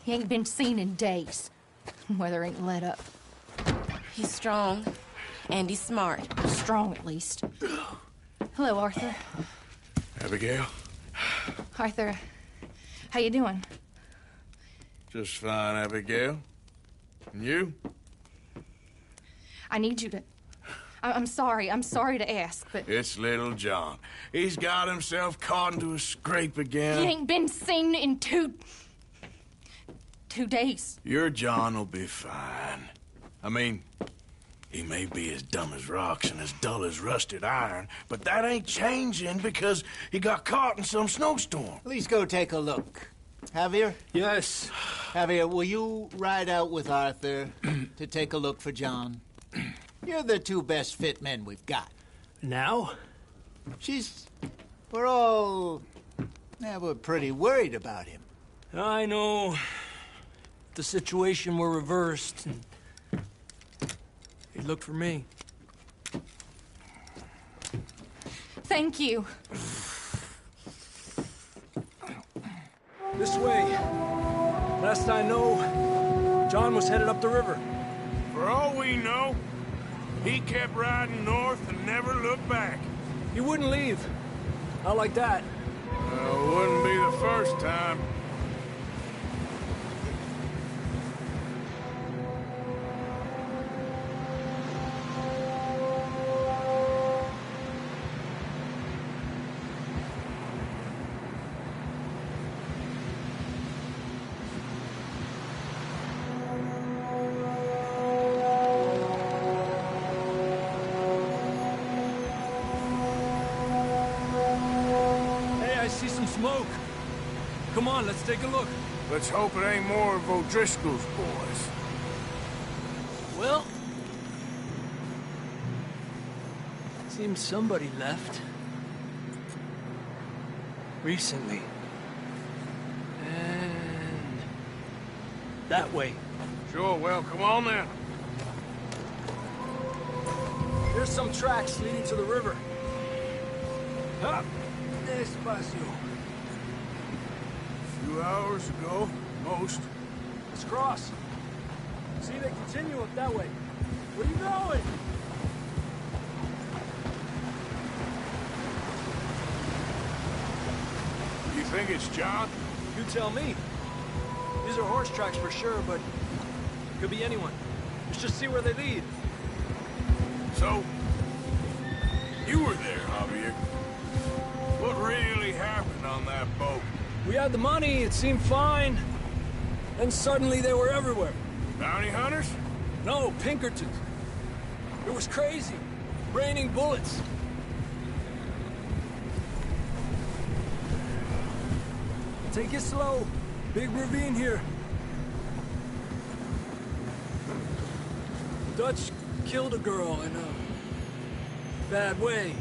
He ain't been seen in days. Weather ain't let up. He's strong, and he's smart. Strong, at least. Hello, Arthur. Abigail? Arthur, how you doing? Just fine, Abigail. And you? I need you to... I'm sorry to ask, but... It's little John. He's got himself caught into a scrape again. He ain't been seen in 2 days. Your John will be fine. I mean, he may be as dumb as rocks and as dull as rusted iron, but that ain't changing because he got caught in some snowstorm. Please go take a look. Javier? Yes. Javier, will you ride out with Arthur to take a look for John? You're the 2 best fit men we've got. Now? We're pretty worried about him. I know. The situation were reversed, and he'd look for me. Thank you. This way. Last I know, John was headed up the river. For all we know, he kept riding north and never looked back. He wouldn't leave. Not like that. Wouldn't be the first time. Smoke. Come on, let's take a look. Let's hope it ain't more of O'Driscoll's boys. Well, seems somebody left. Recently. And that way. Sure, well, come on then. There's some tracks leading to the river. Up. Despacio. 2 hours ago, most. Let's cross. See, they continue up that way. Where are you going? You think it's John? You tell me. These are horse tracks for sure, but could be anyone. Let's just see where they lead. So, you were there, Javier. What really happened on that boat? We had the money, it seemed fine. Then suddenly they were everywhere. Bounty hunters? No, Pinkertons. It was crazy. Raining bullets. Take it slow. Big ravine here. Dutch killed a girl in a bad way.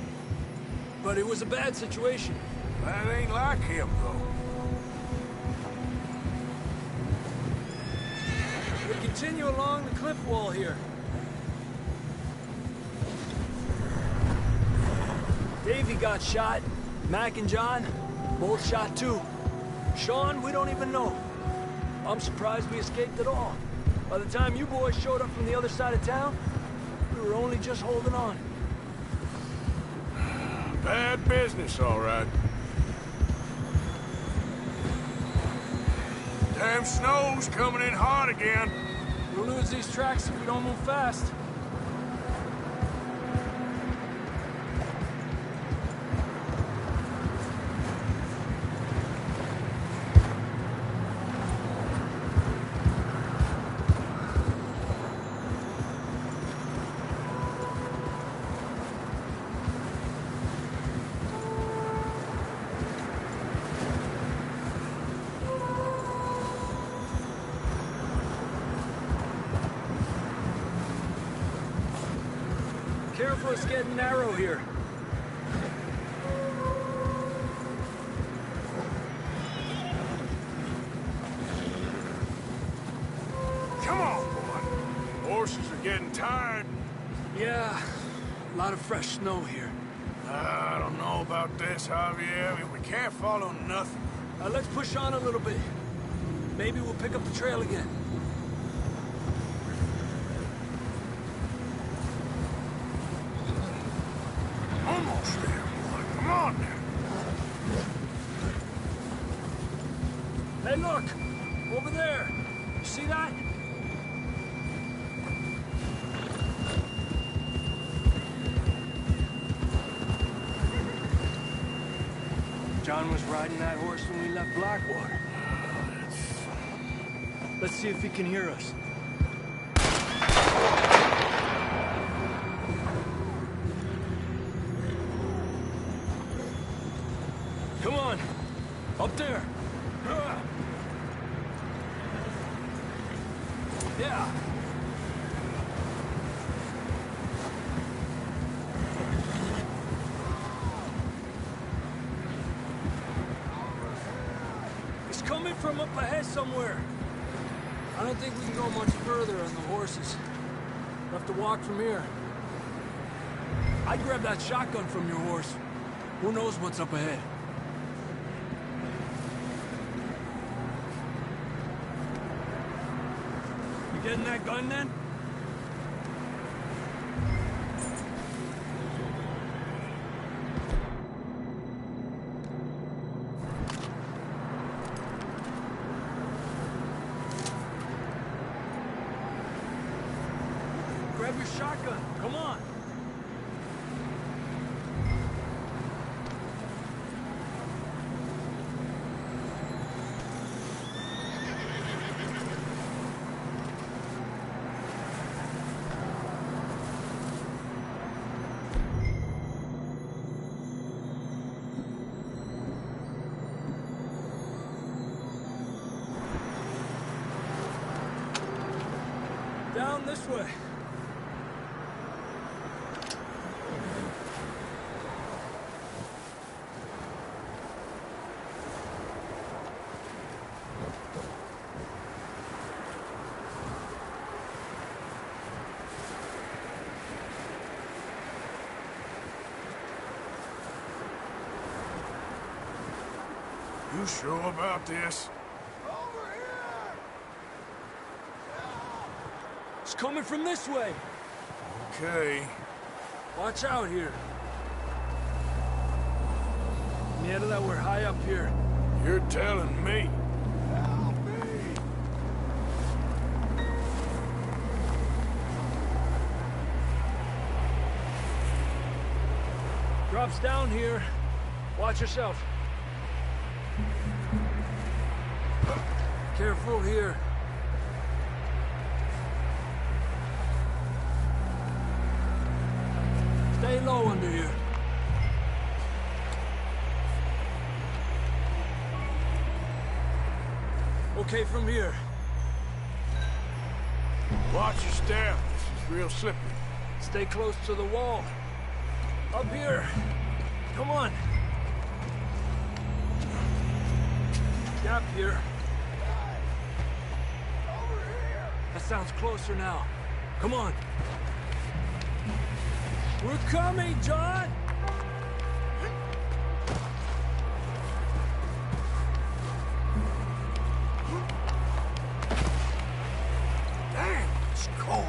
But it was a bad situation. That ain't like him, though. We continue along the cliff wall here. Davey got shot. Mac and John, both shot too. Sean, we don't even know. I'm surprised we escaped at all. By the time you boys showed up from the other side of town, we were only just holding on. Bad business, all right. Damn snow's coming in hot again. We'll lose these tracks if we don't move fast. Careful, it's getting narrow here. Come on, boy. Horses are getting tired. Yeah, a lot of fresh snow here. I don't know about this, Javier. We can't follow nothing. Let's push on a little bit. Maybe we'll pick up the trail again. Almost there, boy. Come on now. Hey, look! Over there! You see that? John was riding that horse when we left Blackwater. Let's see if he can hear us. Come on! Up there! Yeah! It's coming from up ahead somewhere. I don't think we can go much further on the horses. We'll have to walk from here. I'd grab that shotgun from your horse. Who knows what's up ahead? You getting that gun then? Grab your shotgun. Come on. Down this way. You sure about this? It's coming from this way. Okay. Watch out here. Mierda, we're high up here. You're telling me. Help me! Drops down here. Watch yourself. Careful here. Stay low under here. Okay from here. Watch your step. This is real slippery. Stay close to the wall. Up here. Come on. Gap here. That sounds closer now. Come on. We're coming, John! Damn, it's cold.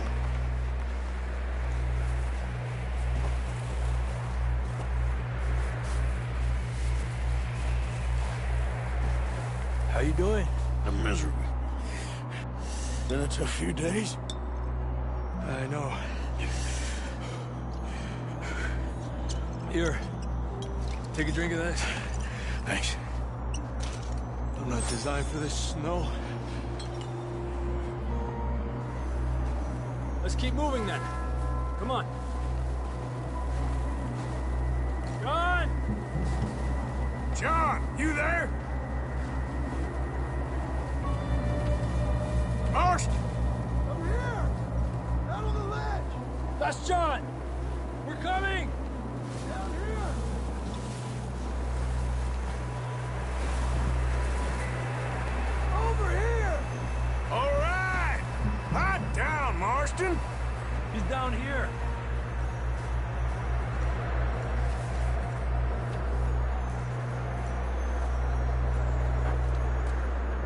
How you doing? I'm miserable. Been a tough few days. I know. Here. Take a drink of this. Thanks. I'm not designed for this snow. Let's keep moving then. Come on. John! John, you there? Marst! I'm here! Out on the ledge! That's John! We're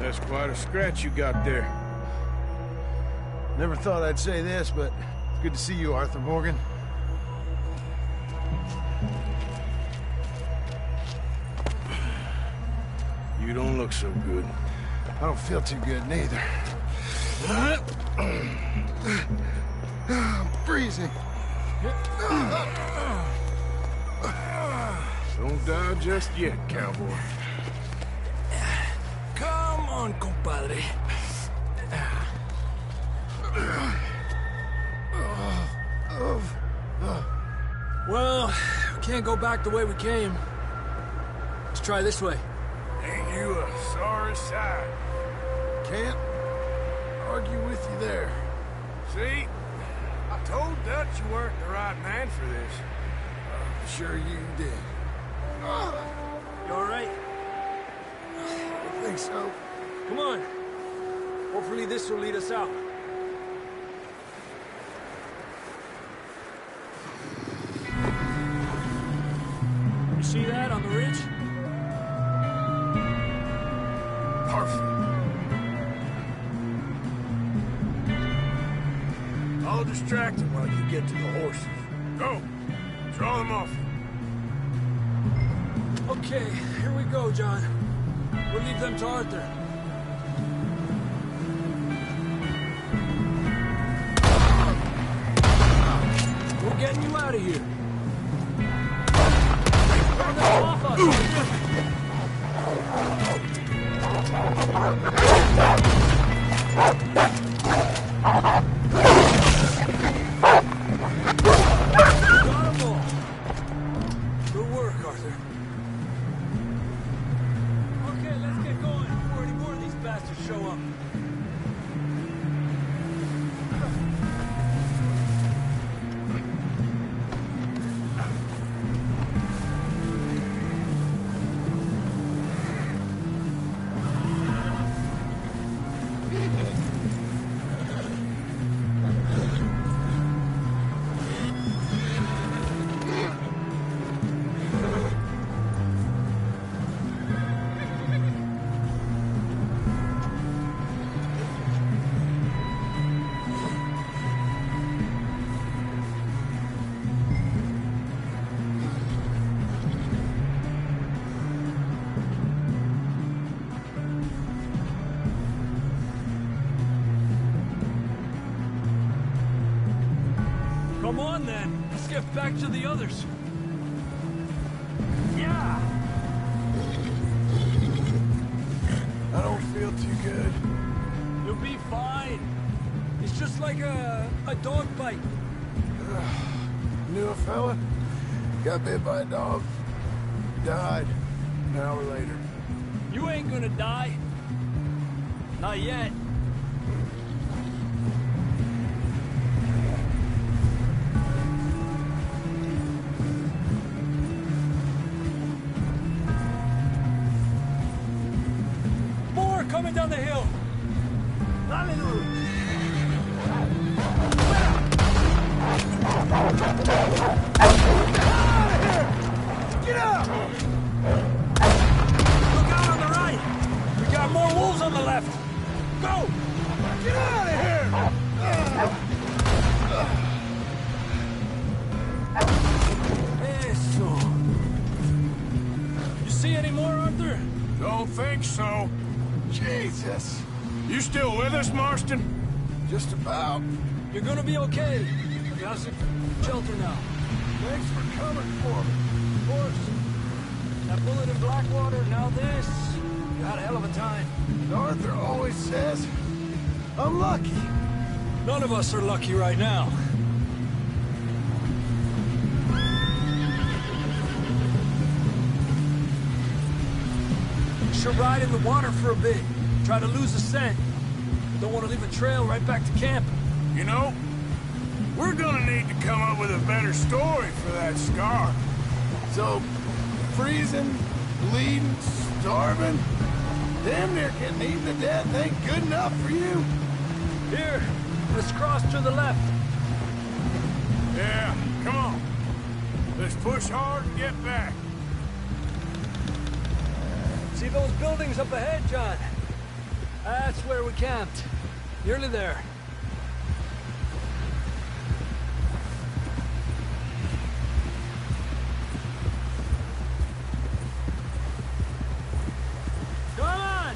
That's quite a scratch you got there. Never thought I'd say this, but it's good to see you, Arthur Morgan. You don't look so good. I don't feel too good, neither. I'm freezing. Don't die just yet, cowboy. Come on, compadre. Well, we can't go back the way we came. Let's try this way. Ain't you a sorry sight? Can't argue with you there. See? I told Dutch you weren't the right man for this. I'm sure you did. You all right? I think so. Come on. Hopefully this will lead us out. You see that on the ridge? Perfect. I'll distract him while you get to the horses. Go! Draw them off. Okay, here we go, John. We'll leave them to Arthur. We're getting you out of here. Throw them off us, got them all. Good work, Arthur. Okay, let's get going before any more of these bastards show up. Come on, then. Let's get back to the others. Yeah! I don't feel too good. You'll be fine. It's just like a dog bite. Knew a fella? Got bit by a dog. Died an hour later. You ain't gonna die. Not yet. More coming down the hill. Get out! Look out on the right. We got more wolves on the left. Go! Get out of here! Eso. You see any more, Arthur? Don't think so. Jesus. You still with us, Marston? Just about. You're gonna be okay. We got some shelter now. Thanks for coming for me. Of course. That bullet in Blackwater, now this. You had a hell of a time. Arthur always says I'm lucky. None of us are lucky right now. Should ride in the water for a bit. Try to lose the scent. Don't want to leave a trail right back to camp. You know, we're gonna need to come up with a better story for that scar. So, freezing, bleeding, starving, damn near getting eaten to death ain't good enough for you. Here, let's cross to the left. Yeah, come on. Let's push hard and get back. See those buildings up ahead, John? That's where we camped. Nearly there. Come on!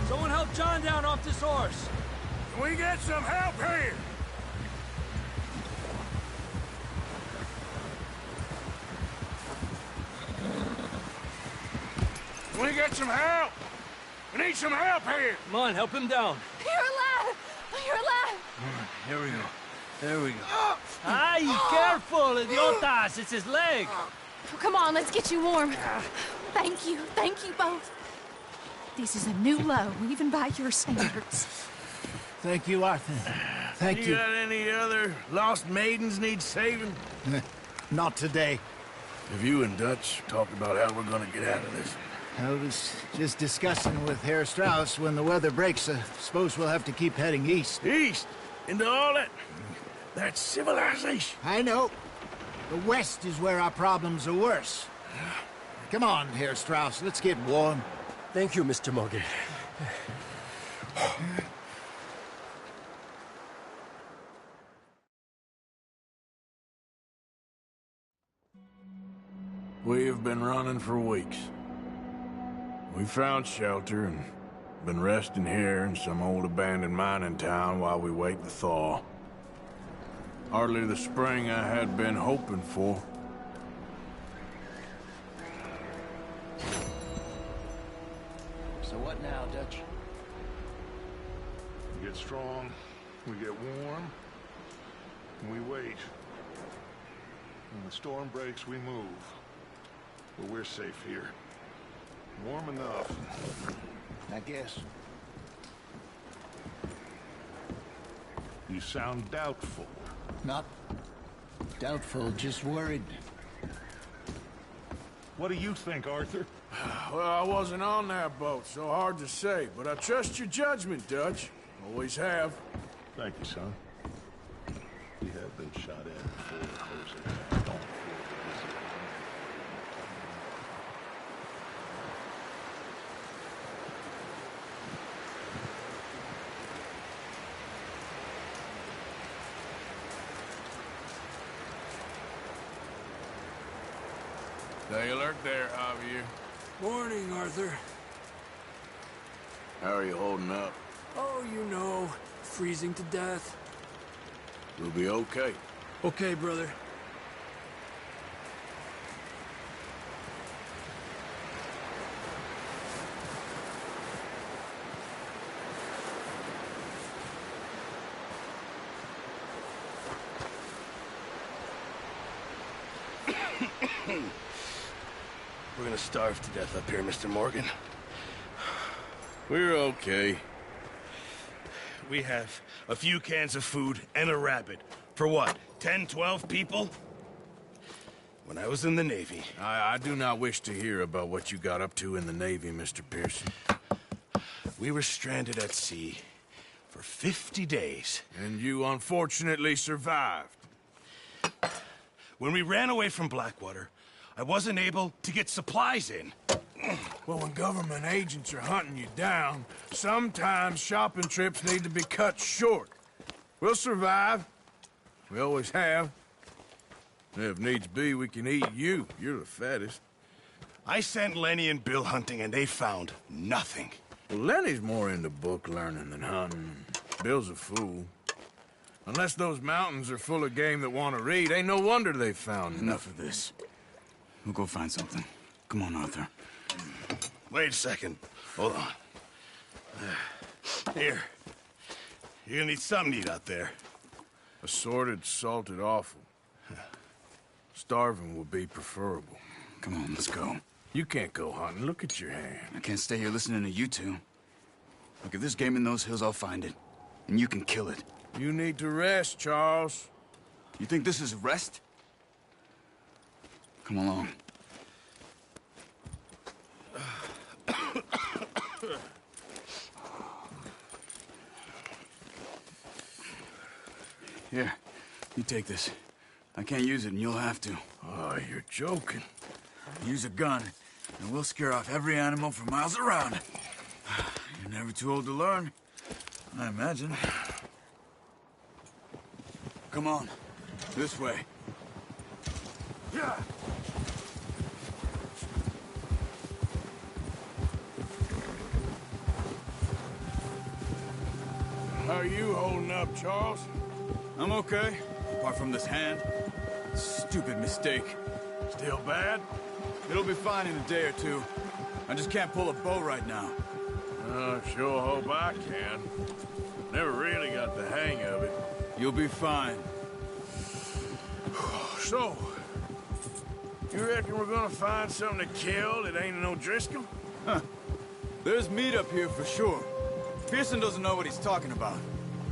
Someone help John down off this horse. Can we get some help here? Can we get some help? We need some help here. Come on, help him down. You're alive! You're alive! Here we go. There we go. Ay, careful, idiotas! It's his leg. Come on, let's get you warm. Thank you both. This is a new low, even by your standards. Thank you, Arthur. Thank you. You got any other lost maidens need saving? Not today. Have you and Dutch talked about how we're gonna get out of this? I was just discussing with Herr Strauss when the weather breaks. I suppose we'll have to keep heading east. East? Into all that civilization? I know. The west is where our problems are worse. Come on, Herr Strauss, let's get warm. Thank you, Mr. Morgan. We have been running for weeks. We found shelter and been resting here in some old abandoned mining town while we wait the thaw. Hardly the spring I had been hoping for. So what now, Dutch? We get strong, we get warm, and we wait. When the storm breaks, we move. But we're safe here. Warm enough. I guess. You sound doubtful. Not doubtful, just worried. What do you think, Arthur? Well, I wasn't on that boat, so hard to say, but I trust your judgment, Dutch. Always have. Thank you, son. We have been shot at before, Jose. Don't feel this. Stay alert there, Javier. Morning, Arthur. How are you holding up? Oh, you know, freezing to death. We'll be okay. Okay, brother. We're gonna starve to death up here, Mr. Morgan. We're okay. We have a few cans of food and a rabbit. For what, 10, 12 people? When I was in the Navy... I do not wish to hear about what you got up to in the Navy, Mr. Pearson. We were stranded at sea for 50 days. And you unfortunately survived. When we ran away from Blackwater, I wasn't able to get supplies in. Well, when government agents are hunting you down, sometimes shopping trips need to be cut short. We'll survive. We always have. If needs be, we can eat you. You're the fattest. I sent Lenny and Bill hunting, and they found nothing. Well, Lenny's more into book learning than hunting. Bill's a fool. Unless those mountains are full of game that want to read, ain't no wonder they found Enough of this. We'll go find something. Come on, Arthur. Wait a second. Hold on. Here. You're gonna need something to eat out there. Assorted, salted offal. Starving would be preferable. Come on, let's go. You can't go hunting. Look at your hand. I can't stay here listening to you two. Look, if there's game in those hills, I'll find it. And you can kill it. You need to rest, Charles. You think this is rest? Come along. Here, you take this. I can't use it, and you'll have to. Oh, you're joking. Use a gun, and we'll scare off every animal for miles around. Never too old to learn, I imagine. Come on, this way. Yeah. How are you holding up, Charles? I'm okay, apart from this hand. Stupid mistake. Still bad? It'll be fine in a day or two. I just can't pull a bow right now. Sure hope I can. Never really got the hang of it. You'll be fine. So, you reckon we're gonna find something to kill that ain't no Driscoll? Huh. There's meat up here for sure. Pearson doesn't know what he's talking about.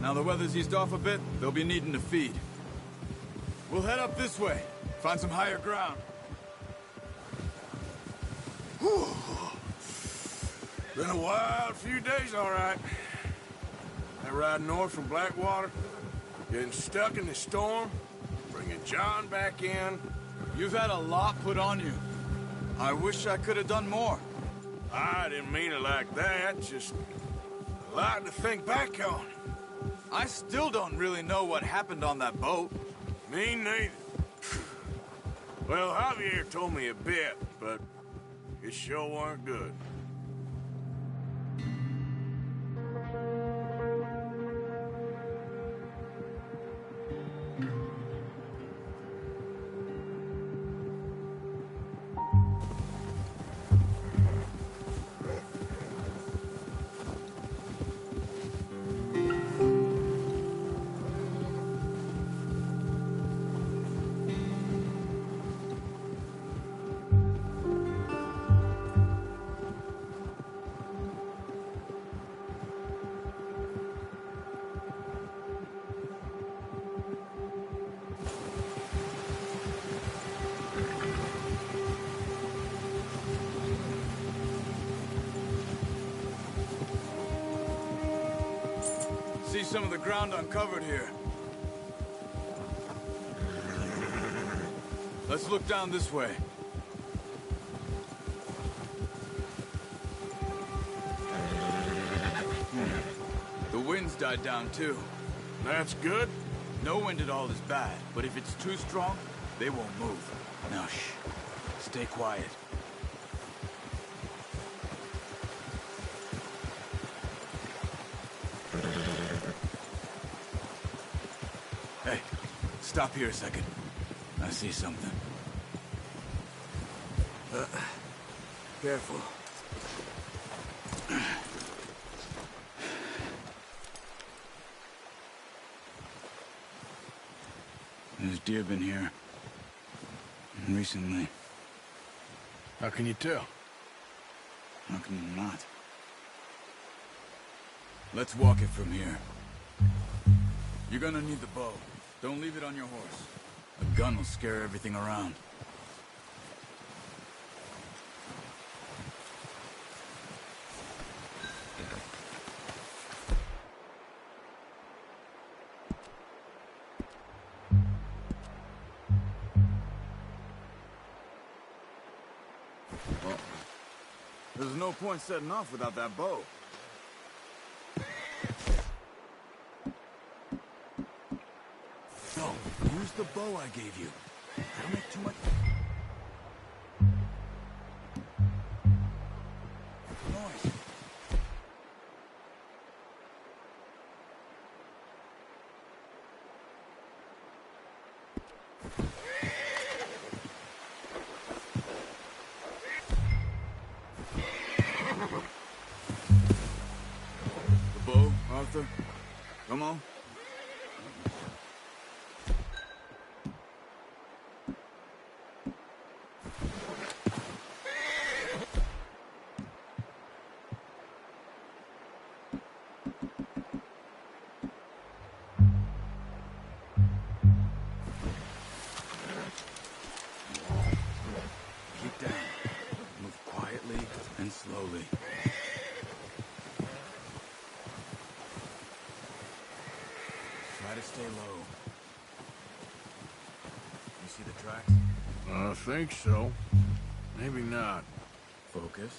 Now the weather's eased off a bit, they'll be needing to feed. We'll head up this way, find some higher ground. Whew. Been a wild few days, all right. That ride north from Blackwater, getting stuck in the storm, bringing John back in. You've had a lot put on you. I wish I could have done more. I didn't mean it like that, just a lot to think back on. I still don't really know what happened on that boat. Me neither. Well, Javier told me a bit, but it sure weren't good. See some of the ground uncovered here. Let's look down this way. The wind's died down too. That's good. No wind at all is bad, but if it's too strong, they won't move. Now shh. Stay quiet. Hey, stop here a second. I see something. Careful. There's deer been here. Recently. How can you tell? How can you not? Let's walk it from here. You're gonna need the bow. Don't leave it on your horse. A gun will scare everything around. Well, there's no point setting off without that bow. No, use the bow I gave you. Don't make too much noise. The bow, Arthur? Come on. Keep down. Move quietly and slowly. Try to stay low. You see the tracks? I think so. Maybe not. Focus.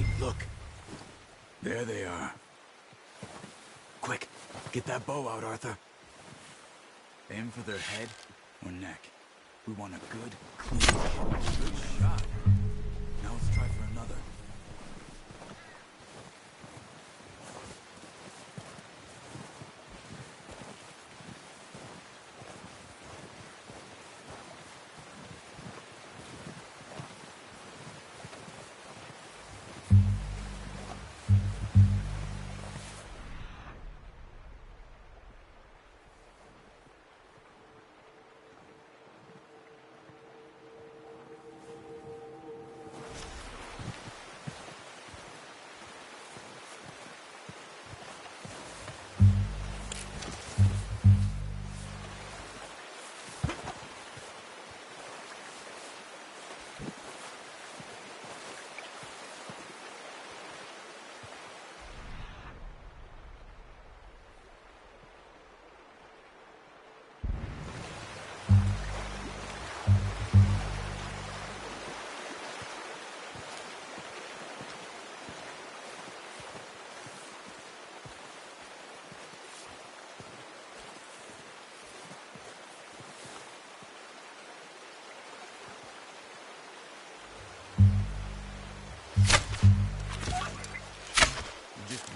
Hey, look. There they are. Quick, get that bow out, Arthur. Aim for their head or neck. We want a good, clean hit. Good shot. Now let's try for another.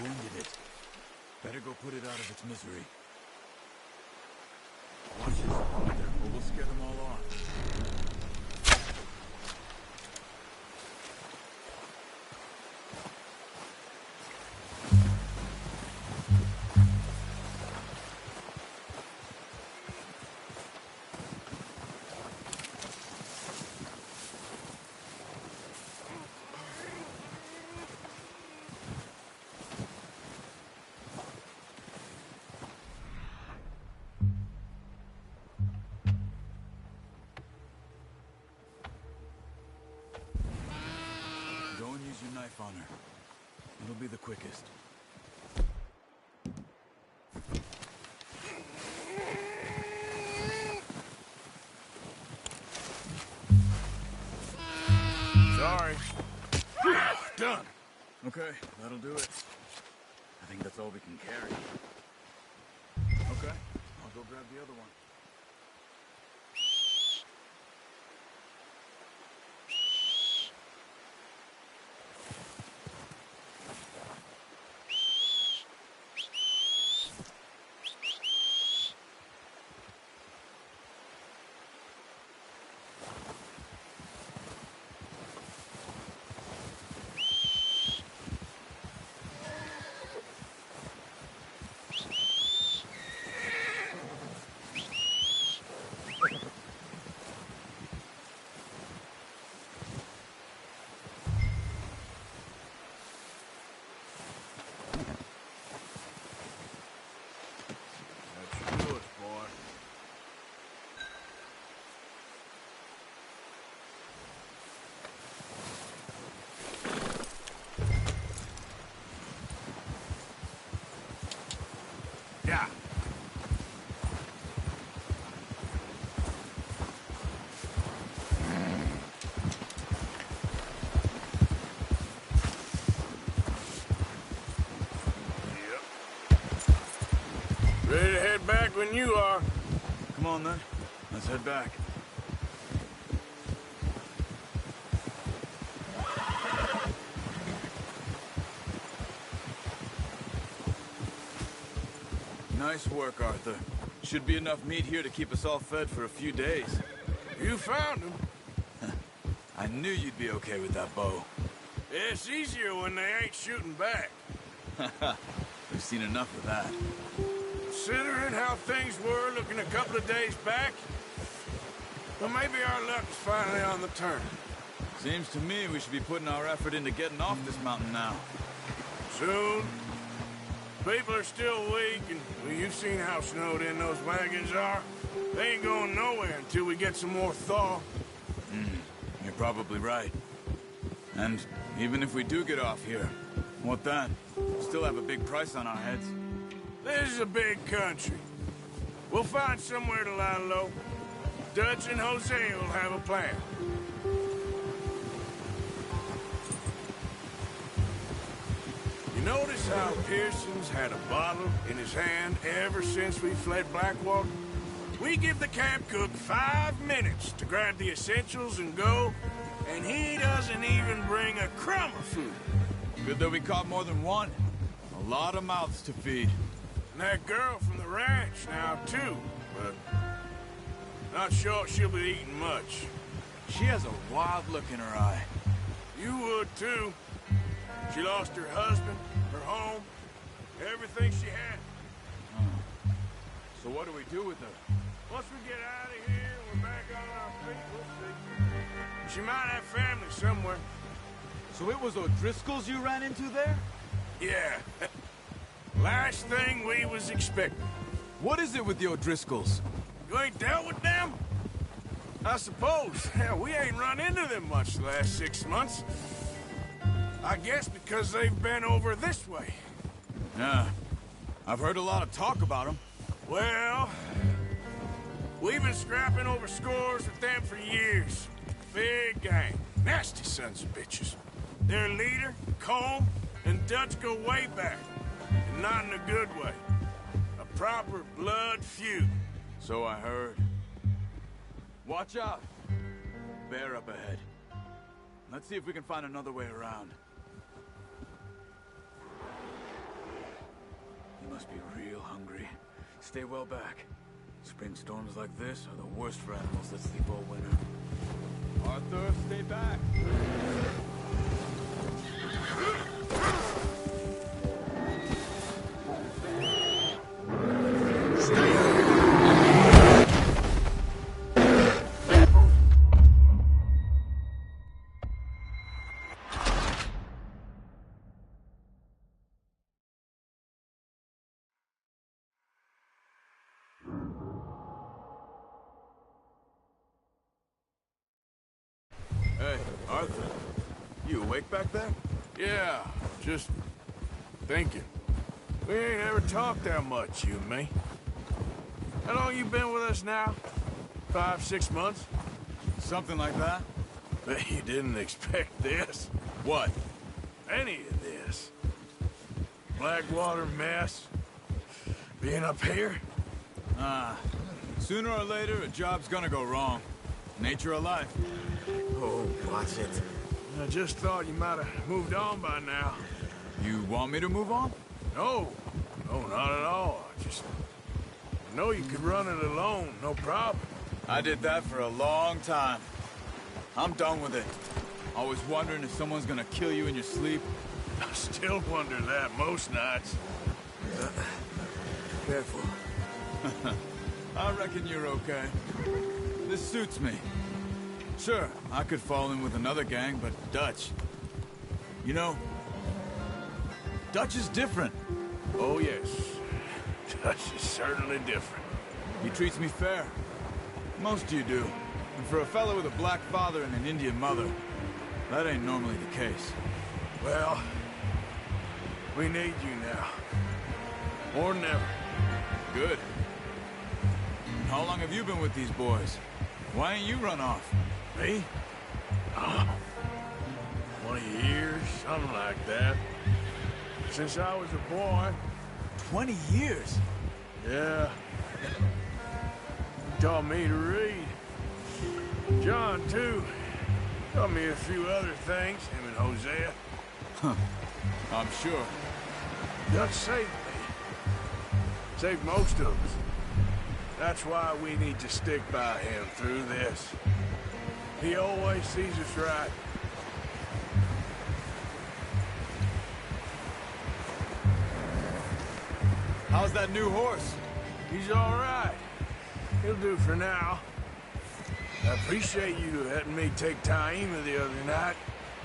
Wounded it. Better go put it out of its misery. Watch this, Arthur, or we'll scare them all off. Use your knife on her. It'll be the quickest. Sorry. Done. Okay, that'll do it. I think that's all we can carry. Okay, I'll go grab the other one. Yeah. Ready to head back when you are. Come on, then. Let's head back. Nice work, Arthur. Should be enough meat here to keep us all fed for a few days. You found him. I knew you'd be okay with that bow. It's easier when they ain't shooting back. We've seen enough of that. Considering how things were looking a couple of days back, well, maybe our luck's finally on the turn. Seems to me we should be putting our effort into getting off this mountain now. Soon. People are still weak, and well, you've seen how snowed in those wagons are. They ain't going nowhere until we get some more thaw. You're probably right. And even if we do get off here, what then? We'll still have a big price on our heads. This is a big country. We'll find somewhere to lie low. Dutch and Jose will have a plan. Notice how Pearson's had a bottle in his hand ever since we fled Blackwater? We give the camp cook 5 minutes to grab the essentials and go, and he doesn't even bring a crumb of food. Good that we caught more than one. A lot of mouths to feed. And that girl from the ranch now, too, but not sure she'll be eating much. She has a wild look in her eye. You would, too. She lost her husband, her home, everything she had. So what do we do with her? Once we get out of here and we're back on our feet, we'll see. She might have family somewhere. So it was O'Driscoll's you ran into there? Yeah. Last thing we was expecting. What is it with the O'Driscolls? You ain't dealt with them? I suppose. Hell, we ain't run into them much the last 6 months. I guess because they've been over this way. Yeah. I've heard a lot of talk about them. Well, we've been scrapping over scores with them for years. Big gang. Nasty sons of bitches. Their leader, Combe, and Dutch go way back. And not in a good way. A proper blood feud. So I heard. Watch out. Bear up ahead. Let's see if we can find another way around. You must be real hungry. Stay well back. Spring storms like this are the worst for animals that sleep all winter. Arthur, stay back. Hey, Arthur. You awake back there? Yeah, just thinking. We ain't ever talked that much, you and me. How long you been with us now? 5, 6 months? Something like that? Bet you didn't expect this. What? Any of this. Blackwater mess. Being up here. Sooner or later, a job's gonna go wrong. Nature of life. Oh, watch it. I just thought you might have moved on by now. You want me to move on? No. No, not at all. I know you could run it alone, no problem. I did that for a long time. I'm done with it. Always wondering if someone's gonna kill you in your sleep. I still wonder that most nights. Careful. I reckon you're okay. This suits me. Sure, I could fall in with another gang, but Dutch... You know, Dutch is different. Oh, yes. Dutch is certainly different. He treats me fair. Most of you do. And for a fellow with a black father and an Indian mother, that ain't normally the case. Well, we need you now. More than ever. Good. And how long have you been with these boys? Why ain't you run off? Me? Oh, 20 years, something like that. Since I was a boy. 20 years? Yeah. He taught me to read. John, too. Taught me a few other things, him and Hosea. Huh. I'm sure. Dutch saved me. Saved most of us. That's why we need to stick by him through this. He always sees us right. How's that new horse? He's all right. He'll do for now. I appreciate you letting me take Taima the other night.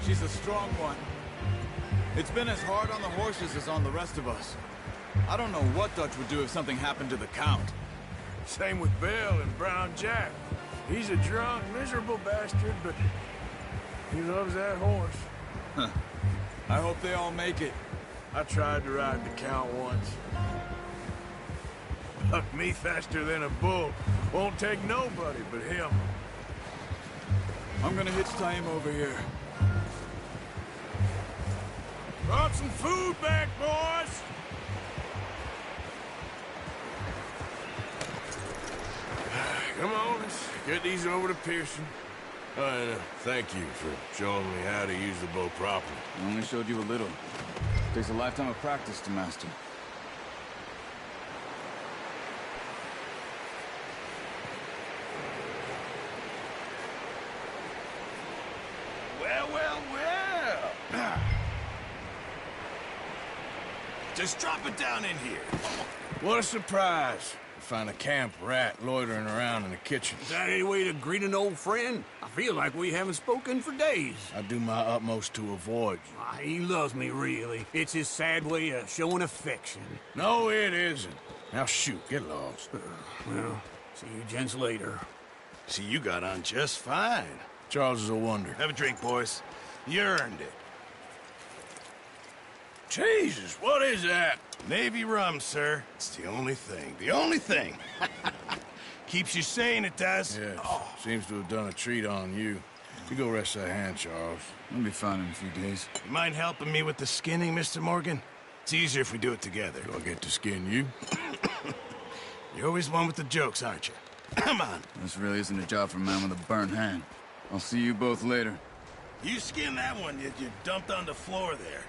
She's a strong one. It's been as hard on the horses as on the rest of us. I don't know what Dutch would do if something happened to the Count. Same with Bill and Brown Jack. He's a drunk, miserable bastard, but he loves that horse. Huh. I hope they all make it. I tried to ride the Count once. Bucked me faster than a bull. Won't take nobody but him. I'm gonna hitch Taima over here. Brought some food back, boys! Come on, let's get these over to Pearson. And thank you for showing me how to use the bow properly. I only showed you a little. Takes a lifetime of practice to master. Well, well, well. Just drop it down in here. What a surprise. To find a camp rat loitering around in the kitchen. Is that any way to greet an old friend? I feel like we haven't spoken for days. I do my utmost to avoid you. He loves me, really. It's his sad way of showing affection. No, it isn't. Now shoot, get lost. Well, see you gents later. See, you got on just fine. Charles is a wonder. Have a drink, boys. You earned it. Jesus, what is that? Navy rum, sir. It's the only thing. The only thing. Keeps you sane, it does. Yes, seems to have done a treat on you. You go rest that hand, Charles. I'll be fine in a few days. You mind helping me with the skinning, Mr. Morgan? It's easier if we do it together. Do I get to skin you? You're always one with the jokes, aren't you? Come on. This really isn't a job for a man with a burnt hand. I'll see you both later. You skin that one you dumped on the floor there.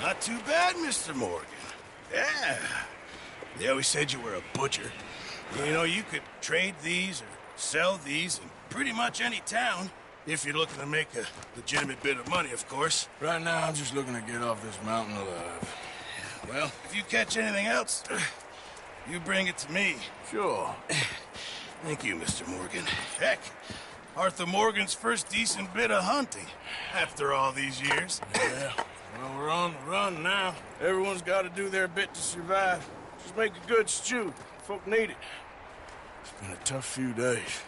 Not too bad, Mr. Morgan. Yeah. They always said you were a butcher. You know, you could trade these or sell these in pretty much any town. If you're looking to make a legitimate bit of money, of course. Right now, I'm just looking to get off this mountain alive. Well, if you catch anything else, you bring it to me. Sure. Thank you, Mr. Morgan. Heck, Arthur Morgan's first decent bit of hunting after all these years. Yeah. Well, we're on the run now. Everyone's got to do their bit to survive. Just make a good stew. Folk need it. It's been a tough few days.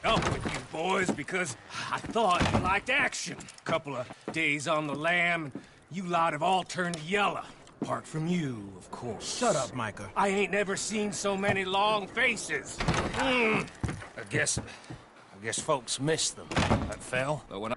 Up with you boys because I thought you liked action. Couple of days on the lam, and you lot have all turned yellow. Apart from you, of course. Shut up, Micah. I ain't never seen so many long faces. I guess folks miss them. That fell. But when